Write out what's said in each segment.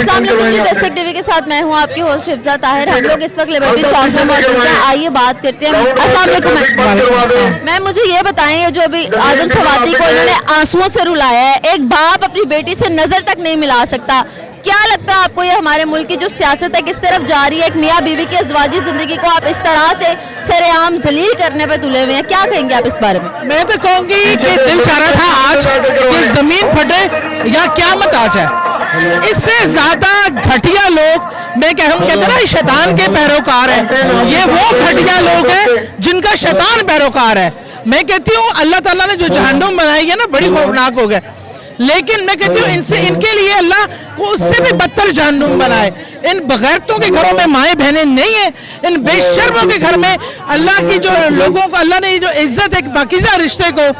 अस्सलाम वालेकुम जी, दस्तक टीवी के साथ मैं हूं आपकी होस्ट हिफ्जा ताहिर। हम लोग इस वक्त लिबर्टी चौक में मौजूद हैं। आइए बात करते हैं। अस्सलाम वालेकुम मैम, मुझे ये बताएं, ये जो अभी आजम सवाती को इन्होंने आंसुओं से रुलाया है, एक बाप अपनी बेटी से नजर तक नहीं मिला सकता, क्या लगता है आपको ये हमारे मुल्क की जो सियासत है किस तरफ जा रही है? एक मियाँ बीवी की अज़वाजी जिंदगी को आप इस तरह से सरेआम जलील करने पे तुले हुए हैं, क्या कहेंगे आप इस बारे में? मैं तो कहूँगी कि दिल चाह रहा था आज कि जमीन फटे या क़यामत आ जाए। इससे ज्यादा घटिया लोग, मैं कहते हैं ना शैतान के पैरोकार हैं, ये वो घटिया लोग हैं जिनका शैतान पैरोकार है। मैं कहती हूँ अल्लाह ताला ने जो जहन्नुम बनाई है ना, बड़ी खौफनाक हो गए, लेकिन मैं कहती हूँ इनसे, इनके लिए अल्लाह को उससे भी बदतर जहन्नुम बनाए। इन बगैरतों के घरों में माएँ बहनें नहीं है, इन बेशर्मों के घर में अल्लाह की जो लोगों को अल्लाह ने जो इज्जत, एक पाकीज़ा रिश्ते को,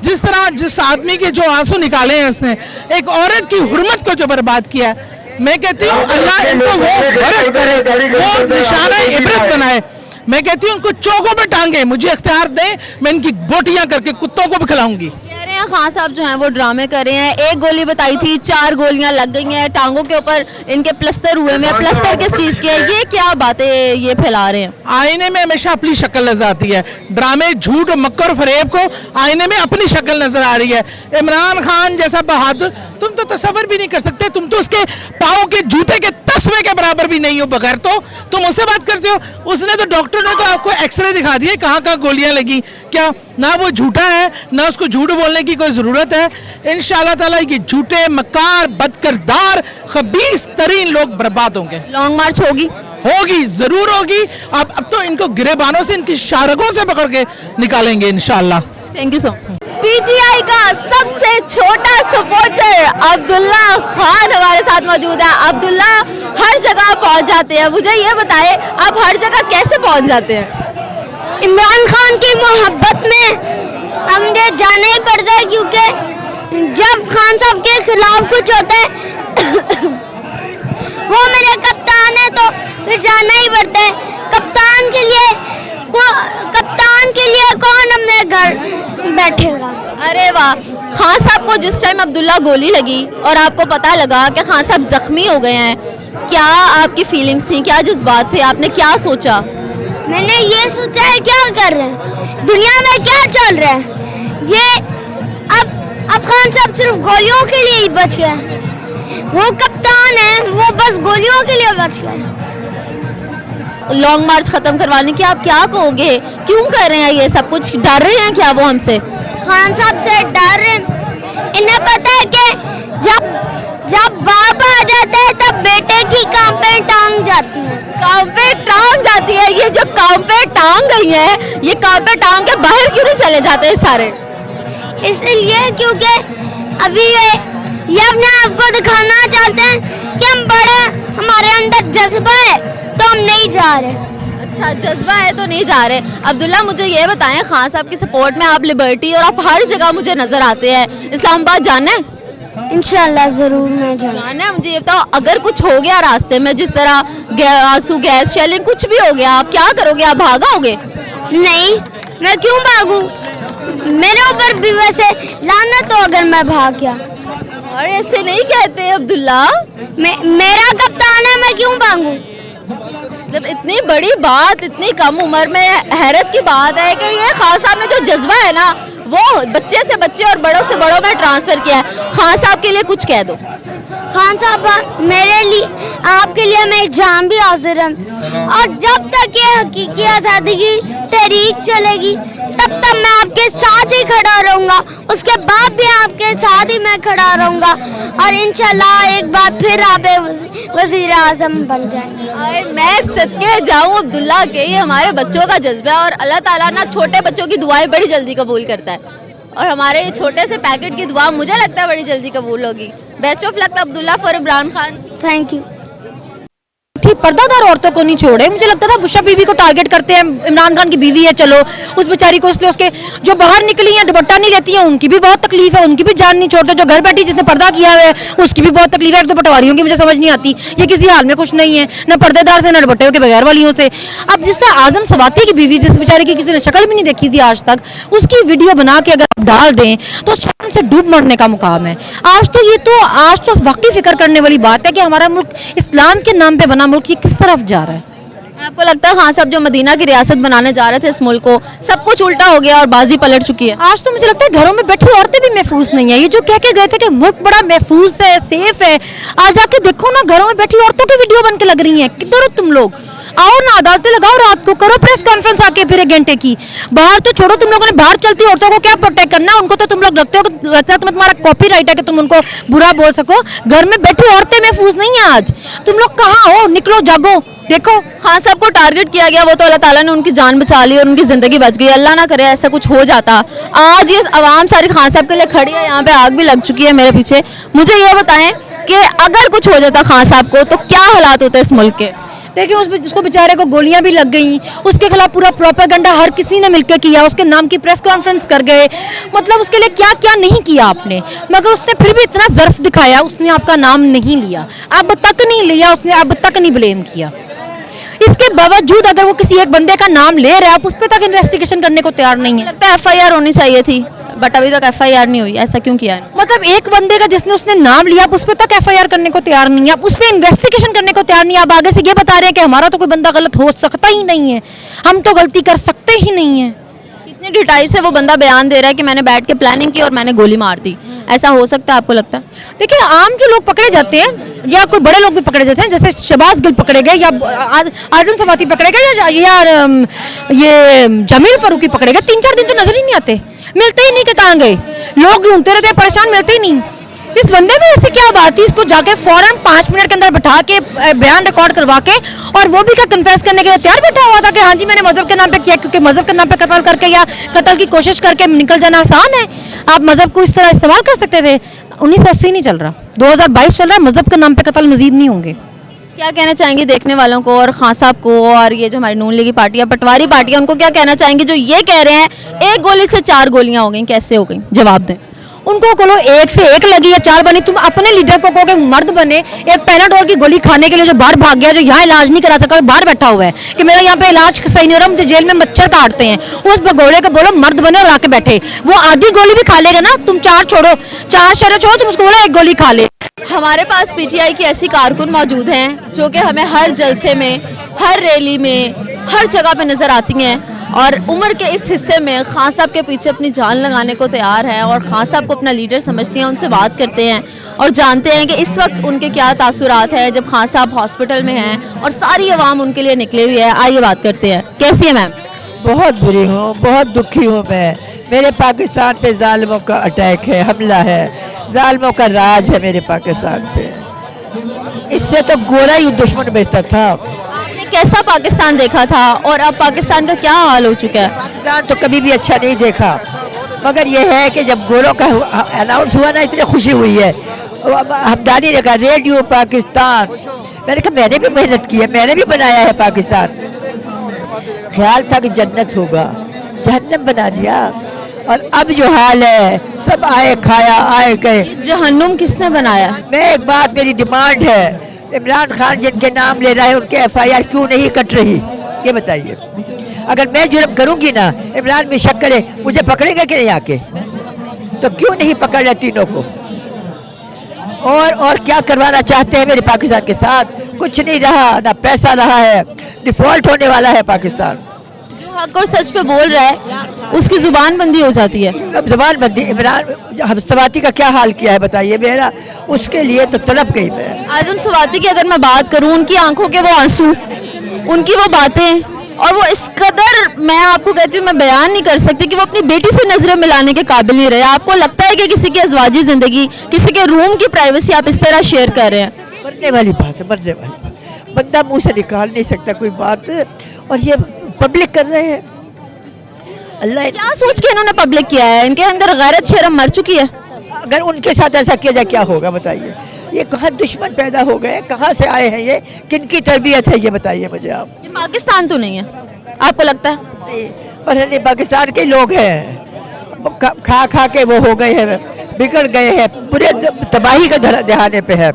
जिस तरह जिस आदमी के जो आंसू निकाले हैं उसने, एक औरत की हुर्मत को जो बर्बाद किया है, मैं कहती हूँ अल्लाह इनको वो बरकत करे, वो निशाना इबरत बनाए। मैं कहती हूँ उनको चौकों पे टांगे, मुझे इख्तियार दें, मैं इनकी बोटियां करके कुत्तों को भी खिलाऊंगी। कह रहे हैं खान साहब जो हैं वो ड्रामे कर रहे हैं, एक गोली बताई थी, 4 गोलियां लग गई हैं, टांगों के ऊपर इनके प्लस्तर हुए हैं। प्लस्तर किस चीज़ की है? ये क्या बातें ये फैला रहे हैं? आईने में हमेशा अपनी शक्ल नजर आती है, ड्रामे झूठ मक्कर फरेब को आईने में अपनी शक्ल नजर आ रही है। इमरान खान जैसा बहादुर तुम तो तस्वर भी नहीं कर सकते, तुम तो उसके पाँव के जूते के तस्मे के बराबर भी नहीं हो, बगैर तो तुम उससे बात करते हो। उसने तो, डॉक्टर ने तो आपको एक्सरे दिखा दिए कहाँ कहाँ गोलियां लगी, क्या ना वो झूठा है ना उसको झूठ बोलने की कोई ज़रूरत है। इंशाल्लाह ताला ये झूठे मक्कार बदकिरदार खबीस तरीन लोग बर्बाद होंगे। लॉन्ग मार्च होगी? होगी, जरूर होगी। अब तो इनको गिरेबानों से, इनकी शारगों से पकड़ के निकालेंगे इंशाल्लाह। Thank you so much. PTI का सबसे छोटा सपोर्टर अब्दुल्ला खान हमारे साथ मौजूद है। अब्दुल्ला हर जगह पहुंच जाते हैं, मुझे ये बताएं आप हर जगह कैसे पहुंच जाते हैं? इमरान खान की मोहब्बत में हमें जाना ही पड़ता है, क्योंकि जब खान साहब के खिलाफ कुछ होता है वो मेरे कप्तान है तो फिर जाना ही पड़ता है। कप्तान के लिए कौन अपने घर बैठेगा? अरे वाह, खान साहब को जिस टाइम अब्दुल्ला गोली लगी और आपको पता लगा कि खान साहब जख्मी हो गए हैं, क्या आपकी फीलिंग्स थी, क्या जज्बात थे, आपने क्या सोचा? मैंने ये सोचा है क्या कर रहे हैं, दुनिया में क्या चल रहा है, ये अब खान साहब सिर्फ गोलियों के लिए ही बच गए, वो कप्तान है, वो बस गोलियों के लिए बच गए। लॉन्ग मार्च खत्म करवाने की आप क्या कहोगे? क्यों कर रहे हैं ये सब कुछ? डर रहे हैं क्या वो हमसे? खान साहब से डर रहे हैं। इन्हें पता है कि जब बाप आ जाता है तब बेटे की काम पे टांग जाती है। काम पे टांग जाती है? ये जो काम पे टांग गई है, ये काम पे टांग के बाहर क्यों नहीं चले जाते हैं सारे? इसलिए क्योंकि अभी ये अपने आप को दिखाना चाहते हैं कि हम बड़े, हमारे अंदर जज्बा है तो हम नहीं जा रहे। अच्छा, जज्बा है तो नहीं जा रहे। अब्दुल्ला मुझे ये बताएं, खान साहब की सपोर्ट में आप लिबर्टी और आप हर जगह मुझे नजर आते हैं, इस्लामाबाद जाना है? इंशाल्लाह जरूर मैं जाना है। मुझे ये बताओ, अगर कुछ हो गया रास्ते में, जिस तरह आंसू गैस शेलिंग कुछ भी हो गया, आप क्या करोगे? आप भागोगे? नहीं, मैं क्यों भागूं? मेरे ऊपर भी वैसे लानत हो अगर मैं भाग गया। और ऐसे नहीं कहते अब्दुल्ला, मेरा कप्तान है, मैं क्यों भागूं? जब इतनी बड़ी बात इतनी कम उम्र में, हैरत की बात है कि ये खान साहब ने जो जज्बा है ना, वो बच्चे से बच्चे और बड़ों से बड़ों में ट्रांसफर किया है। खान साहब के लिए कुछ कह दो। खान साहब, मेरे लिए, आपके लिए मैं जान भी हाजिर हूँ, और जब तक ये हकीकी आज़ादी की तहरीक चलेगी तब तक मैं आपके साथ ही खड़ा रहूँगा, उसके बाद भी आपके साथ ही मैं खड़ा रहूँगा, और इंशाल्लाह एक बार फिर आप वज़ीर आज़म बन जाएंगे। मैं सदके जाऊँ अब्दुल्ला के, ये हमारे बच्चों का जज्बा है, और अल्लाह ताला ना छोटे बच्चों की दुआएं बड़ी जल्दी कबूल करता है, और हमारे छोटे से पैकेट की दुआ मुझे लगता है बड़ी जल्दी कबूल होगी। Best of luck Abdullah for Imran Khan. Thank you. ठीक, पर्दादार औरतों को नहीं छोड़े। मुझे लगता था बुशरा बीवी को टारगेट करते हैं, इमरान खान की बीवी है, चलो उस बेचारी को, इसलिए उसके जो बाहर निकली हैं दुपट्टा नहीं रहती है उनकी भी बहुत तकलीफ है, उनकी भी जान नहीं छोड़ते। जो घर बैठी जिसने पर्दा किया हुआ है उसकी भी बहुत तकलीफ है। तो पटवारियों की मुझे समझ नहीं आती, ये किसी हाल में खुश नहीं है, न पर्देदार से न दुपट्टे के बगैर वालियों से। अब जिस तरह आजम सवाती की बीवी, जिस बेचारे की किसी ने शक्ल भी नहीं देखी थी आज तक, उसकी वीडियो बना के अगर डाल दें तो शर्म से डूब मरने का मुकाम है। आज तो वाकई फिक्र करने वाली बात है कि हमारा मुल्क इस्लाम के नाम पे बना मुल्क ये किस तरफ जा रहा है। आपको लगता है खान साहब जो मदीना की रियासत बनाने जा रहे थे इस मुल्क को, सब कुछ उल्टा हो गया और बाजी पलट चुकी है? आज तो मुझे लगता है घरों में बैठी औरतें भी महफूज नहीं है। ये जो कह के गए थे कि मुल्क बड़ा महफूज है, सेफ है, आज आके देखो ना घरों में बैठी औरतों की वीडियो बन के लग रही हैं। किधर हो तुम लोग? आओ ना, अदालतें लगाओ, रात को करो प्रेस कॉन्फ्रेंस आके फिर 1 घंटे की। बाहर तो छोड़ो, तुम लोगों ने बाहर चलती औरतों को क्या प्रोटेक्ट करना? उनको तो तुम लोग लगता है तुम्हारा कॉपीराइट है कि तुम उनको बुरा बोल सको। घर में बैठी औरतें महफूज नहीं है आज। तुम लोग कहाँ हो? निकलो, जागो, देखो। खान साहब को टारगेट किया गया, वो तो अल्लाह ताला ने उनकी जान बचा ली और उनकी जिंदगी बच गई। अल्लाह ना करे ऐसा कुछ हो जाता। आज ये आवाम सारी खान साहब के लिए खड़ी है, यहाँ पे आग भी लग चुकी है मेरे पीछे। मुझे ये बताएं कि अगर कुछ हो जाता खान साहब को तो क्या हालात होते इस मुल्क के? देखिए उसको बेचारे को गोलियां भी लग गई, उसके खिलाफ पूरा प्रोपेगेंडा हर किसी ने मिलकर किया, उसके नाम की प्रेस कॉन्फ्रेंस कर गए। मतलब उसके लिए क्या क्या नहीं किया आपने, मगर उसने फिर भी इतना ज़र्फ दिखाया, उसने आपका नाम नहीं लिया, अब तक नहीं लिया, उसने अब तक नहीं ब्लेम किया। इसके बावजूद अगर वो किसी एक बंदे का नाम ले रहा है, आप उस पर तक इन्वेस्टिगेशन करने को तैयार नहीं है। लगता है FIR होनी चाहिए थी, बट अभी तक FIR नहीं हुई। ऐसा क्यों किया है? मतलब एक बंदे का जिसने उसने नाम लिया, आप उस पर तक FIR करने को तैयार नहीं है, आप उस पर इन्वेस्टिगेशन करने को तैयार नहीं है। आप आगे से ये बता रहे हैं कि हमारा तो कोई बंदा गलत हो सकता ही नहीं है, हम तो गलती कर सकते ही नहीं है। इतनी ढिठाई से वो बंदा बयान दे रहा है कि मैंने बैठ के प्लानिंग की और मैंने गोली मार दी। ऐसा हो सकता है? आपको लगता है? देखिए आम जो लोग पकड़े जाते हैं या कोई बड़े लोग भी पकड़े जाते हैं, जैसे शहबाज गिल पकड़े गए या आजम सवाती पकड़े गए या ये जमील फारूकी पकड़े गए, 3-4 दिन तो नजर ही नहीं आते, मिलते ही नहीं कि कहाँ गए। लोग ढूंढते रहते हैं, परेशान, मिलते ही नहीं। इस बंदे में ऐसी क्या बात थी, इसको जाके फौरन 5 मिनट के अंदर बैठा के बयान रिकॉर्ड करवा के, और वो भी क्या कन्फेस करने के लिए तैयार बैठा हुआ था कि हाँ जी मैंने मजहब के नाम पे किया, क्योंकि मजहब के नाम पे कत्ल करके या कत्ल की कोशिश करके निकल जाना आसान है। आप मजहब को इस तरह इस्तेमाल कर सकते थे। 1980 नहीं चल रहा, 2022 चल रहा है, मजहब के नाम पे कत्ल मजीद नहीं होंगे। क्या कहना चाहेंगे देखने वालों को और खान साहब को, और ये जो हमारी नून लीगी पार्टी है, पटवारी पार्टी है, उनको क्या कहना चाहेंगे जो ये कह रहे हैं 1 गोली से 4 गोलियां हो गई? कैसे हो गई? जवाब दें। उनको बोलो 1 से 1 लगी या 4 बनी। तुम अपने लीडर को कहो कि मर्द बने, एक पैनाडोल की गोली खाने के लिए जो बाहर भाग गया, जो यहाँ इलाज नहीं करा सका, बाहर बैठा हुआ है कि मेरा यहाँ पे इलाज सही नहीं हो रहा, मुझे जेल में मच्छर काटते हैं, उस भगोड़े को बोलो मर्द बने और आके बैठे। वो आधी गोली भी खा लेगा ना, तुम 4 छोड़ो, 4 शहर छोड़ो, तुम उसको बोलो 1 गोली खा ले। हमारे पास PTI की ऐसी कारकुन मौजूद हैं जो कि हमें हर जलसे में, हर रैली में, हर जगह पे नज़र आती हैं और उम्र के इस हिस्से में खान साहब के पीछे अपनी जान लगाने को तैयार हैं और खान साहब को अपना लीडर समझती हैं। उनसे बात करते हैं और जानते हैं कि इस वक्त उनके क्या तासुरात हैं जब खान साहब हॉस्पिटल में हैं और सारी आवाम उनके लिए निकली हुई है। आइए बात करते हैं। कैसी है मैम? बहुत बुरी हूँ, बहुत दुखी हूँ मैं। मेरे पाकिस्तान पे जालिमों का अटैक है, हमला है, जालिमों का राज है मेरे पाकिस्तान पे। इससे तो गोरा ही दुश्मन बेहतर था। आपने कैसा पाकिस्तान देखा था और अब पाकिस्तान का क्या हाल हो चुका है? पाकिस्तान तो कभी भी अच्छा नहीं देखा, मगर यह है कि जब गोरों का अनाउंस हुआ ना, इतनी खुशी हुई है। हमदानी ने कहा रेडियो पाकिस्तान, मैंने कहा मैंने भी मेहनत की है, मैंने भी बनाया है पाकिस्तान। ख्याल था कि जन्नत होगा, जहन्नम बना दिया। और अब जो हाल है, सब आए खाया आए गए। जहन्नुम किसने बनाया? मैं एक बात, मेरी डिमांड है, इमरान खान जिनके नाम ले रहा है उनके FIR क्यों नहीं कट रही, ये बताइए। अगर मैं जुर्म करूंगी ना, इमरान में शक करे, मुझे पकड़ेगा कि नहीं आके? तो क्यों नहीं पकड़ रहे तीनों को? और क्या करवाना चाहते हैं मेरे पाकिस्तान के साथ? कुछ नहीं रहा, ना पैसा रहा है, डिफॉल्ट होने वाला है पाकिस्तान। जो हक और सच पे बोल रहा है उसकी जुबान बंदी हो जाती है। अब जुबान बंदी, इमरान सवाती का क्या हाल किया है बताइए। मेरा उसके लिए तो तड़प गई मैं। आजम सवाती की अगर मैं बात करूं, उनकी आंखों के वो आंसू, उनकी वो बातें, और वो इस कदर, मैं आपको कहती हूँ, मैं बयान नहीं कर सकती कि वो अपनी बेटी से नजरें मिलाने के काबिल नहीं रहे। आपको लगता है कि किसी की अज़वाजी जिंदगी, किसी के रूम की प्राइवेसी आप इस तरह शेयर कर रहे हैं? मरने वाली बात है, मरने वाली बात। बंदा मुंह से निकाल नहीं सकता कोई बात, और ये पब्लिक कर रहे हैं। अल्लाह, क्या सोच के इन्होंने पब्लिक किया है? इनके अंदर गैरत शर्म मर चुकी है। अगर उनके साथ ऐसा किया जाए क्या होगा बताइए। ये कहाँ दुश्मन पैदा हो गए, कहाँ से आए हैं ये, किनकी तरबियत है ये बताइए मुझे आप। ये पाकिस्तान तो नहीं है, आपको लगता है? नहीं, पर नहीं, पाकिस्तान के लोग हैं, खा खा के वो हो गए हैं, बिगड़ गए हैं, पूरे तबाही का दहाने पे है।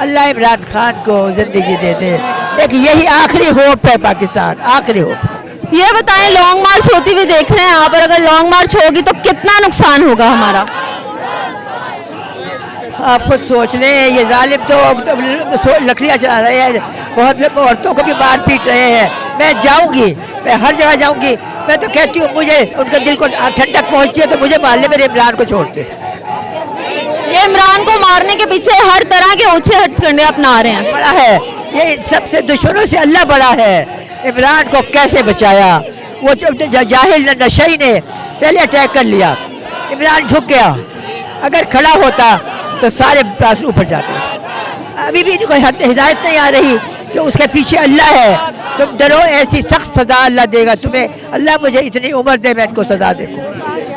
अल्लाह इमरान खान को जिंदगी दे दे। देखिए यही आखिरी होप है पाकिस्तान, आखिरी होप। ये बताएं, लॉन्ग मार्च होती हुई देख रहे हैं यहाँ पर, अगर लॉन्ग मार्च होगी तो कितना नुकसान होगा हमारा? आप खुद सोच लें, ये जालिम तो लकड़ियाँ चला रहे हैं, बहुत औरतों को भी मार पीट रहे हैं। मैं जाऊंगी, मैं हर जगह जाऊंगी, मैं तो कहती हूँ मुझे उनके दिल को ठंडक पहुँचती है तो मुझे मार ले, मेरे इमरान को छोड़ते। ये इमरान को मारने के पीछे हर तरह के ऊंचे हथकंडे अपना रहे हैं। बड़ा है ये, इन सबसे दुश्मनों से अल्लाह बड़ा है। इमरान को कैसे बचाया, वो जाहिल नशई ने पहले अटैक कर लिया, इमरान झुक गया, अगर खड़ा होता तो सारे बासु ऊपर जाते। अभी भी इनको हिदायत नहीं आ रही कि उसके पीछे अल्लाह है, तुम डरो, ऐसी सख्त सजा अल्लाह देगा तुम्हें। अल्लाह मुझे इतनी उम्र दे, मैं इनको सजा देखूं,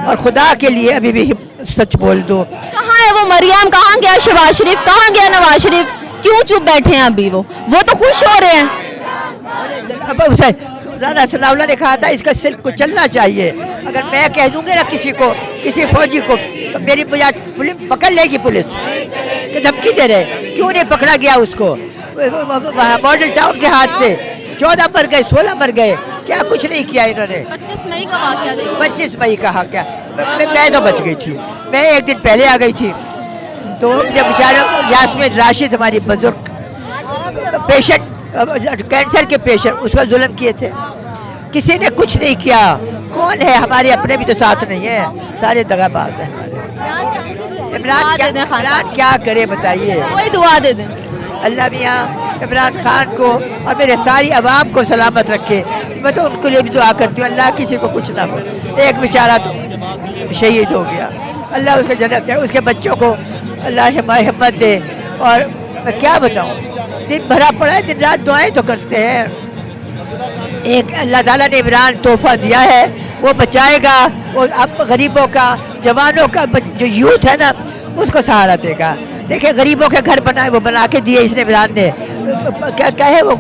और खुदा के लिए अभी भी सच बोल दो। कहाँ है वो मरियम, कहाँ गया शहबाज शरीफ, कहाँ गया नवाज शरीफ, क्यों चुप बैठे हैं अभी? वो तो खुश हो रहे हैं। अब उसे राना सनाउल्लाह ने कहा था इसका सिल्क को चलना चाहिए। अगर मैं कह दूंगा ना किसी को, किसी फौजी को, तो मेरी पुलिस पकड़ लेगी, पुलिस कि धमकी दे रहे, क्यों नहीं पकड़ा गया उसको? मॉडल टाउन के हाथ से 14 मर गए, 16 मर गए, क्या कुछ नहीं किया इन्होंने। 25 मई का वाकया देखो। 25 मई का क्या, मैं तो बच गई थी, मैं एक दिन पहले आ गई थी। तो जब बेचारा यास्मीन राशिद हमारी बुजुर्ग पेशेंट, कैंसर के पेशेंट, उसका जुल्म किए थे, किसी ने कुछ नहीं किया। कौन है? हमारे अपने भी तो साथ नहीं है, सारे दगाबाज हैं हमारे। इमरान क्या करे बताइए? कोई दुआ दे दें। अल्लाह मियाँ इमरान खान को और मेरे सारी आवाम को सलामत रखे। मैं तो उनके लिए भी दुआ करती हूँ, अल्लाह किसी को कुछ ना हो। एक बेचारा तो शहीद हो गया, अल्लाह उसके जन्नत दे, उसके बच्चों को अल्लाह हिम्मत दे। और मैं क्या बताऊँ, दिन भरा पड़ा है, दिन रात दुआएं तो करते हैं। एक अल्लाह ताला ने इमरान तोहफा दिया है, वो बचाएगा, वो अब गरीबों का, जवानों का, जो यूथ है ना, उसको सहारा देगा। देखिए गरीबों के घर बनाए, वो बना के दिए इसने, इमरान ने। क्या है वो,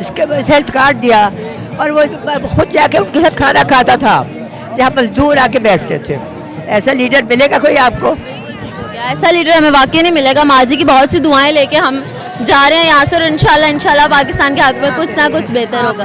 इसके हेल्थ कार्ड दिया, और वो खुद जाके उनके साथ खाना खाता था जहाँ मजदूर आके बैठते थे। ऐसा लीडर मिलेगा कोई आपको? ऐसा लीडर हमें वाकई नहीं मिलेगा। माँ जी की बहुत सी दुआएं लेके हम जा रहे हैं यहाँ से, और इंशाल्लाह पाकिस्तान के हाथ में कुछ ना कुछ बेहतर होगा।